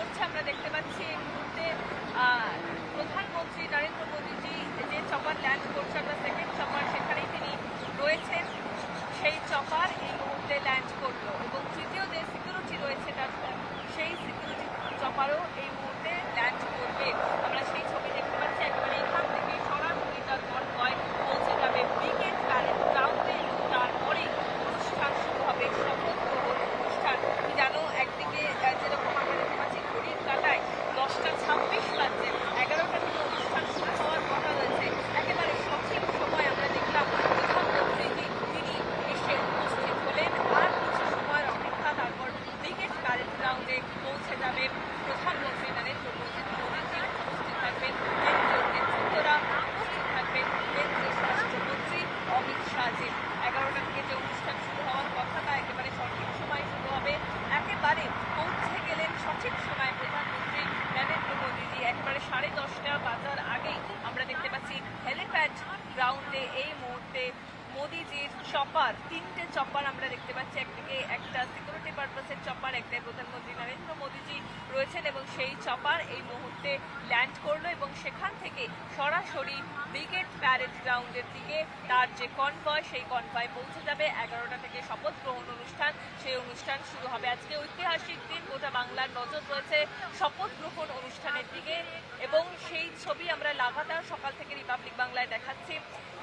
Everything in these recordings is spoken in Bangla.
হচ্ছে আমরা দেখতে পাচ্ছি এই মুহূর্তে প্রধানমন্ত্রী নরেন্দ্র মোদীজি যে চপার ল্যান্ড করছে, আমরা সেকেন্ড চপার সেখানেই তিনি রয়েছেন। সেই চপার এই মুহূর্তে ল্যান্ড করলো এবং তৃতীয় যে সিকিউরিটি রয়েছে তার সেই সিকিউরিটি চপারও এই মুহূর্তে ল্যান্ড করবে। আমরা সেই ছবি দেখতে পাচ্ছি। একেবারে এখান থেকে সরাসরি তার কনভয় পৌঁছে যাবে ব্রিগেড প্যারেড গ্রাউন্ডে। তারপরে অনুষ্ঠান শুরু হবে, শপথ গ্রহণ অনুষ্ঠান। জানো, একদিকে যেরকম আমরা দেখতে পাচ্ছি ঘড়ির কাঁটায় 10টা 26 বাজছে, 11টা থেকে অনুষ্ঠান শুরু হওয়ার কথা রয়েছে। একেবারে সঠিক সময় আমরা দেখলাম প্রধানমন্ত্রীজি তিনি এসে উপস্থিত হলেন। আর কিছু সময়ের অপেক্ষা, তারপর ব্রিগেড প্যারেড গ্রাউন্ডে পৌঁছে যাবে প্রধানমন্ত্রী নরেন্দ্র মোদীজি। উপস্থিত থাকবেন কেন্দ্রীয় নেতৃত্বরা, উপস্থিত থাকবেন কেন্দ্রীয় স্বরাষ্ট্রমন্ত্রী অমিত শাহজি। 11টা থেকে যে অনুষ্ঠান শুরু হওয়ার কথা তা একেবারে সঠিক সময় শুরু হবে। একেবারে পৌঁছে গেলেন সঠিক সময় প্রধানমন্ত্রী নরেন্দ্র মোদীজি। একেবারে 10:30 বাজার আগেই আমরা দেখতে পাচ্ছি হেলিপ্যাড গ্রাউন্ডে এই মুহূর্তে মোদীজির চপার, 3টে চপার আমরা দেখতে পাচ্ছি। একদিকে একটা সিকিউরিটি পারপাসের চপার, একটাই প্রধানমন্ত্রী নরেন্দ্র মোদীজি রয়েছেন এবং সেই চপার এই মুহূর্তে ল্যান্ড করলো এবং সেখান থেকে সরাসরি ব্রিগেড প্যারেড গ্রাউন্ডের দিকে তার যে কনভয়, সেই কনভয় পৌঁছে যাবে। 11টা থেকে শপথ গ্রহণ অনুষ্ঠান, সেই অনুষ্ঠান শুরু হবে। আজকে ঐতিহাসিক দিন, গোটা বাংলার নজর রয়েছে শপথ গ্রহণ অনুষ্ঠানের দিকে এবং সেই ছবি আমরা লাগাতার সকাল থেকে রিপাবলিক বাংলায় দেখাচ্ছি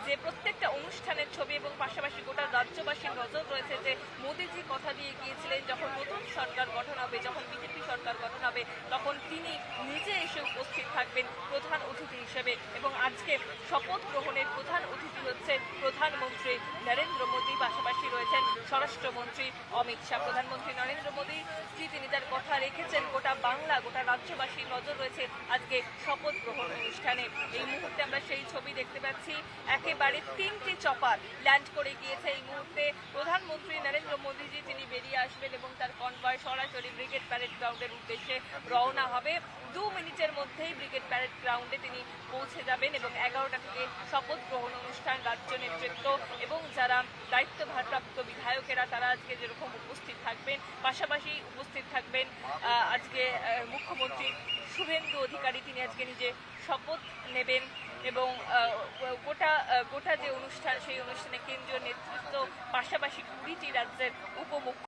যে প্রত্যেকটা অনুষ্ঠানের ছবি এবং পাশাপাশি গোটা রাজ্যবাসীর নজর রয়েছে যে মোদীজি কথা দিয়ে গিয়েছিলেন যখন নতুন সরকার গঠন হবে, যখন বিজেপি সরকার গঠন হবে, তখন তিনি নিজে এসে উপস্থিত থাকবেন প্রধান অতিথি হিসেবে। এবং আজকে শপথ গ্রহণের প্রধান অতিথি হচ্ছে প্রধানমন্ত্রী নরেন্দ্র মোদী, পাশাপাশি রয়েছেন স্বরাষ্ট্রমন্ত্রী অমিত শাহ। প্রধানমন্ত্রী নরেন্দ্র মোদী তিনি তার কথা রেখেছেন, গোটা বাংলা, গোটা রাজ্যবাসীর নজর রয়েছে আজকে শপথ গ্রহণ অনুষ্ঠানে। এই মুহূর্তে আমরা সেই ছবি দেখতে পাচ্ছি। একেবারে 3টে চপার ল্যান্ড করে গিয়েছে। এই মুহূর্তে প্রধানমন্ত্রী নরেন্দ্র মোদীজি তিনি বেরিয়ে আসবেন এবং তার কনভয় সরাসরি ব্রিগেড প্যারেড গ্রাউন্ডের উদ্দেশ্যে রওনা হবে। 2 মিনিটের মধ্যেই ব্রিগেড প্যারেড গ্রাউন্ডে তিনি পৌঁছে যাবেন এবং 11টা থেকে শপথ গ্রহণ অনুষ্ঠান। রাজ্য নেতৃত্ব এবং যারা দায়িত্ব ভারপ্রাপ্ত বিধায়কেরা তারা আজকে যেরকম উপস্থিত থাকবেন, পাশাপাশি উপস্থিত থাকবেন আজকে মুখ্যমন্ত্রী শুভেন্দু অধিকারী, তিনি আজকে নিজে শপথ নেবেন এবং গোটা যে অনুষ্ঠান, সেই অনুষ্ঠানে কেন্দ্রীয় নেতৃত্ব পাশাপাশি 20টি রাজ্যের উপমুখ্য